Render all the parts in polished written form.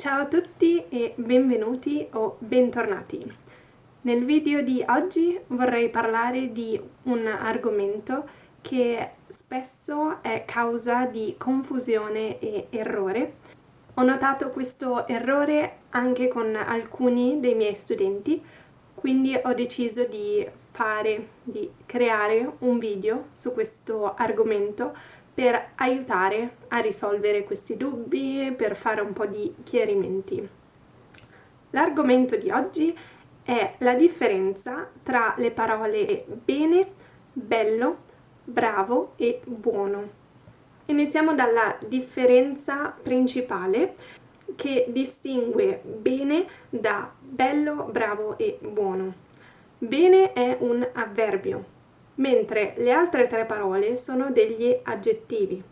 Ciao a tutti e benvenuti o bentornati. Nel video di oggi vorrei parlare di un argomento che spesso è causa di confusione e errore. Ho notato questo errore anche con alcuni dei miei studenti, quindi ho deciso di creare un video su questo argomento per aiutare a risolvere questi dubbi, per fare un po' di chiarimenti. L'argomento di oggi è la differenza tra le parole bene, bello, bravo e buono. Iniziamo dalla differenza principale che distingue bene da bello, bravo e buono. Bene è un avverbio, mentre le altre tre parole sono degli aggettivi.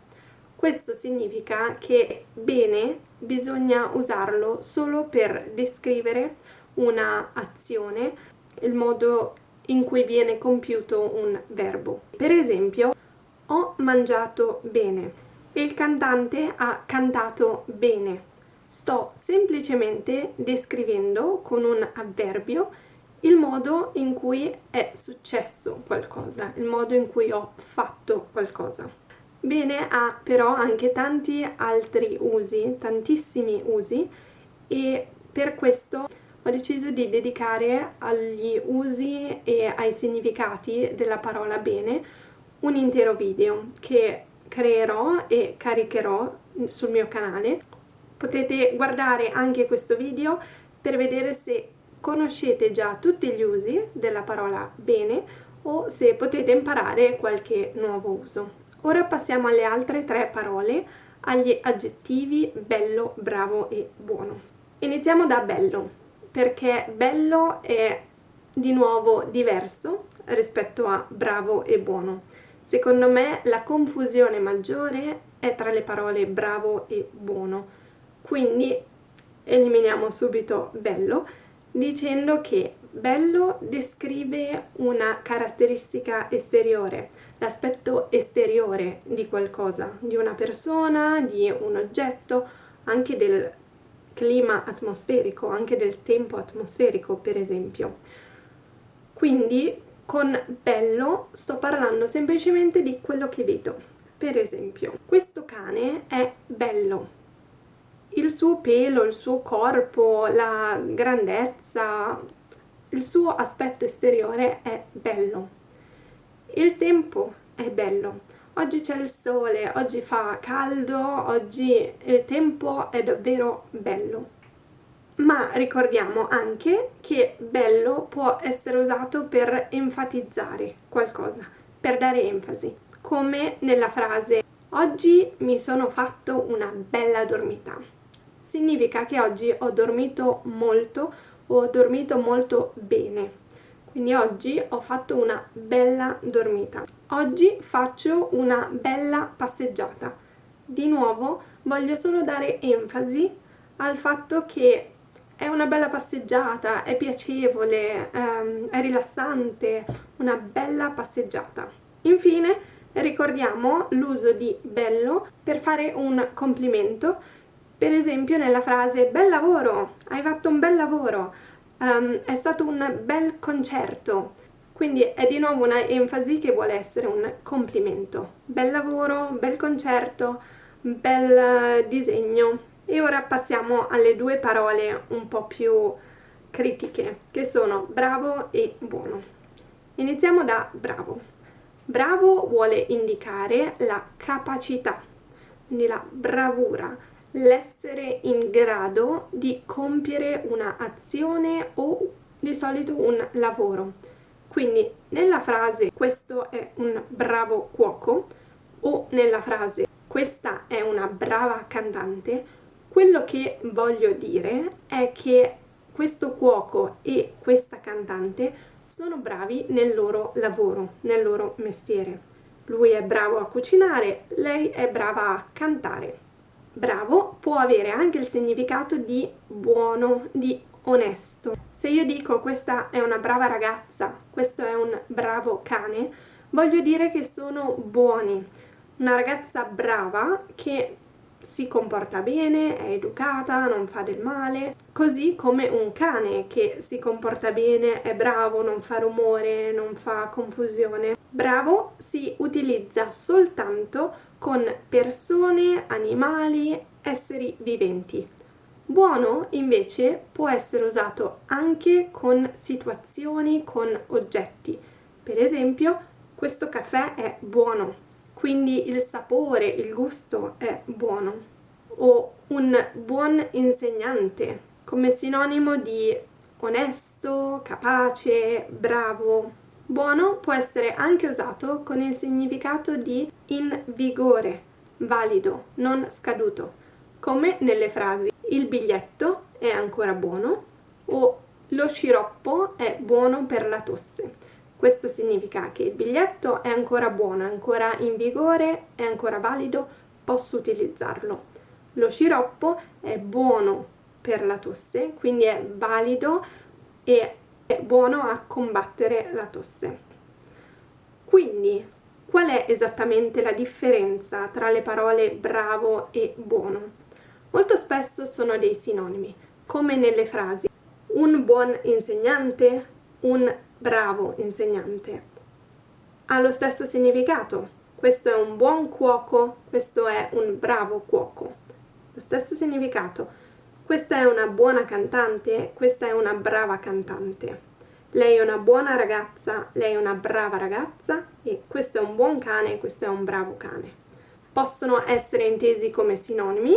Questo significa che bene bisogna usarlo solo per descrivere una azione, il modo in cui viene compiuto un verbo. Per esempio, ho mangiato bene. Il cantante ha cantato bene. Sto semplicemente descrivendo con un avverbio il modo in cui è successo qualcosa, il modo in cui ho fatto qualcosa. Bene ha però anche tanti altri usi, tantissimi usi, e per questo ho deciso di dedicare agli usi e ai significati della parola bene un intero video che creerò e caricherò sul mio canale. Potete guardare anche questo video per vedere se conoscete già tutti gli usi della parola bene o se potete imparare qualche nuovo uso. Ora passiamo alle altre tre parole, agli aggettivi bello, bravo e buono. Iniziamo da bello, perché bello è di nuovo diverso rispetto a bravo e buono. Secondo me la confusione maggiore è tra le parole bravo e buono, quindi eliminiamo subito bello dicendo che bello descrive una caratteristica esteriore, l'aspetto esteriore di qualcosa, di una persona, di un oggetto, anche del clima atmosferico, anche del tempo atmosferico, per esempio. Quindi con bello sto parlando semplicemente di quello che vedo. Per esempio, questo cane è bello. Il suo pelo, il suo corpo, la grandezza, il suo aspetto esteriore è bello. Il tempo è bello. Oggi c'è il sole, oggi fa caldo, oggi il tempo è davvero bello. Ma ricordiamo anche che bello può essere usato per enfatizzare qualcosa, per dare enfasi, come nella frase oggi mi sono fatto una bella dormita. Significa che oggi ho dormito molto o ho dormito molto bene. Quindi oggi ho fatto una bella dormita. Oggi faccio una bella passeggiata. Di nuovo voglio solo dare enfasi al fatto che è una bella passeggiata, è piacevole, è rilassante, una bella passeggiata. Infine ricordiamo l'uso di bello per fare un complimento. Per esempio nella frase bel lavoro, hai fatto un bel lavoro, è stato un bel concerto, quindi è di nuovo una enfasi che vuole essere un complimento. Bel lavoro, bel concerto, bel disegno. E ora passiamo alle due parole un po' più critiche, che sono bravo e buono. Iniziamo da bravo. Bravo vuole indicare la capacità, quindi la bravura, l'essere in grado di compiere una azione o di solito un lavoro. Quindi nella frase questo è un bravo cuoco o nella frase questa è una brava cantante, quello che voglio dire è che questo cuoco e questa cantante sono bravi nel loro lavoro, nel loro mestiere. Lui è bravo a cucinare, lei è brava a cantare. Bravo può avere anche il significato di buono, di onesto. Se io dico questa è una brava ragazza, questo è un bravo cane, voglio dire che sono buoni. Una ragazza brava che si comporta bene, è educata, non fa del male, così come un cane che si comporta bene, è bravo, non fa rumore, non fa confusione. Bravo si utilizza soltanto con persone, animali, esseri viventi. Buono invece può essere usato anche con situazioni, con oggetti. Per esempio, questo caffè è buono, quindi il sapore, il gusto è buono. O un buon insegnante, come sinonimo di onesto, capace, bravo. Buono può essere anche usato con il significato di in vigore, valido, non scaduto, come nelle frasi il biglietto è ancora buono o lo sciroppo è buono per la tosse. Questo significa che il biglietto è ancora buono, è ancora in vigore, è ancora valido, posso utilizzarlo. Lo sciroppo è buono per la tosse, quindi è valido e è buono a combattere la tosse. Quindi, qual è esattamente la differenza tra le parole bravo e buono? Molto spesso sono dei sinonimi, come nelle frasi un buon insegnante, un bravo insegnante. Ha lo stesso significato. Questo è un buon cuoco, questo è un bravo cuoco. Lo stesso significato. Questa è una buona cantante, questa è una brava cantante. Lei è una buona ragazza, lei è una brava ragazza e questo è un buon cane, questo è un bravo cane. Possono essere intesi come sinonimi,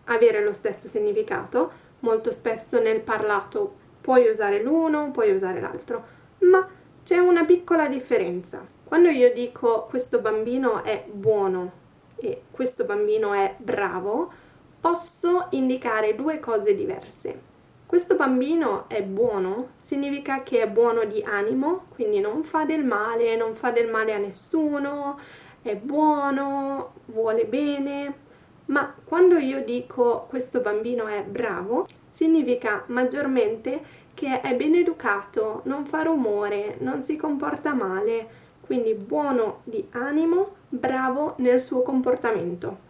avere lo stesso significato, molto spesso nel parlato puoi usare l'uno, puoi usare l'altro, ma c'è una piccola differenza. Quando io dico questo bambino è buono e questo bambino è bravo, posso indicare due cose diverse. Questo bambino è buono, significa che è buono di animo, quindi non fa del male, non fa del male a nessuno, è buono, vuole bene. Ma quando io dico questo bambino è bravo, significa maggiormente che è ben educato, non fa rumore, non si comporta male, quindi buono di animo, bravo nel suo comportamento.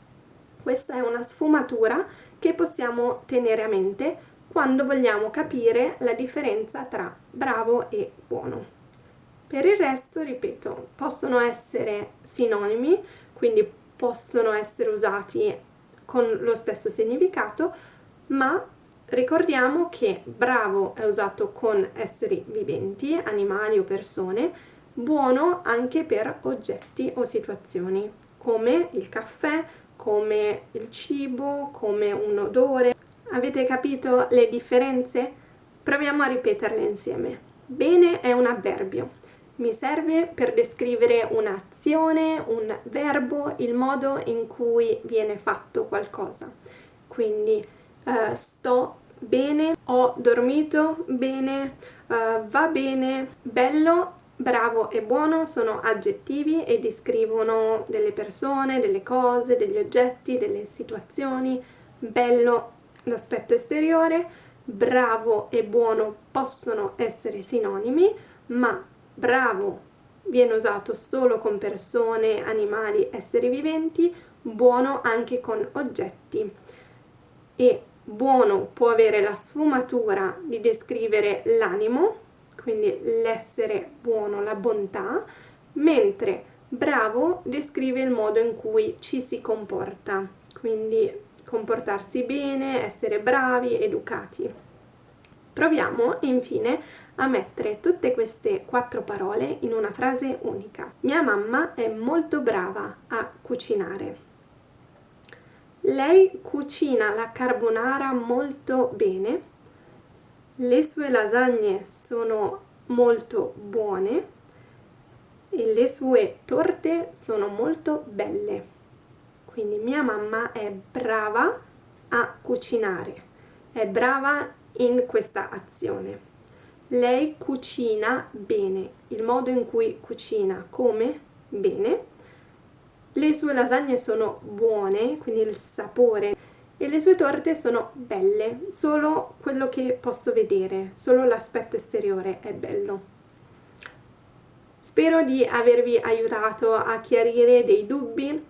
Questa è una sfumatura che possiamo tenere a mente quando vogliamo capire la differenza tra bravo e buono. Per il resto, ripeto, possono essere sinonimi, quindi possono essere usati con lo stesso significato, ma ricordiamo che bravo è usato con esseri viventi, animali o persone, buono anche per oggetti o situazioni, come il caffè, come il cibo, come un odore. Avete capito le differenze? Proviamo a ripeterle insieme. Bene è un avverbio. Mi serve per descrivere un'azione, un verbo, il modo in cui viene fatto qualcosa. Quindi sto bene, ho dormito bene, va bene, bello, bravo e buono sono aggettivi e descrivono delle persone, delle cose, degli oggetti, delle situazioni. Bello l'aspetto esteriore, bravo e buono possono essere sinonimi, ma bravo viene usato solo con persone, animali, esseri viventi, buono anche con oggetti. E buono può avere la sfumatura di descrivere l'animo, quindi l'essere buono, la bontà, mentre bravo descrive il modo in cui ci si comporta, quindi comportarsi bene, essere bravi, educati. Proviamo infine a mettere tutte queste 4 parole in una frase unica. Mia mamma è molto brava a cucinare. Lei cucina la carbonara molto bene. Le sue lasagne sono molto buone e le sue torte sono molto belle. Quindi mia mamma è brava a cucinare, è brava in questa azione. Lei cucina bene, il modo in cui cucina, come? Bene. Le sue lasagne sono buone, quindi il sapore, e le sue torte sono belle, solo quello che posso vedere, solo l'aspetto esteriore è bello. Spero di avervi aiutato a chiarire dei dubbi,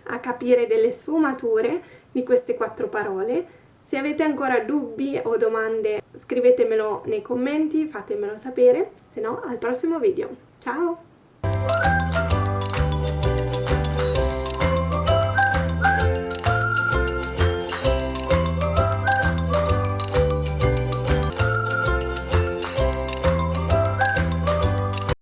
a capire delle sfumature di queste 4 parole. Se avete ancora dubbi o domande scrivetemelo nei commenti, fatemelo sapere, se no al prossimo video. Ciao!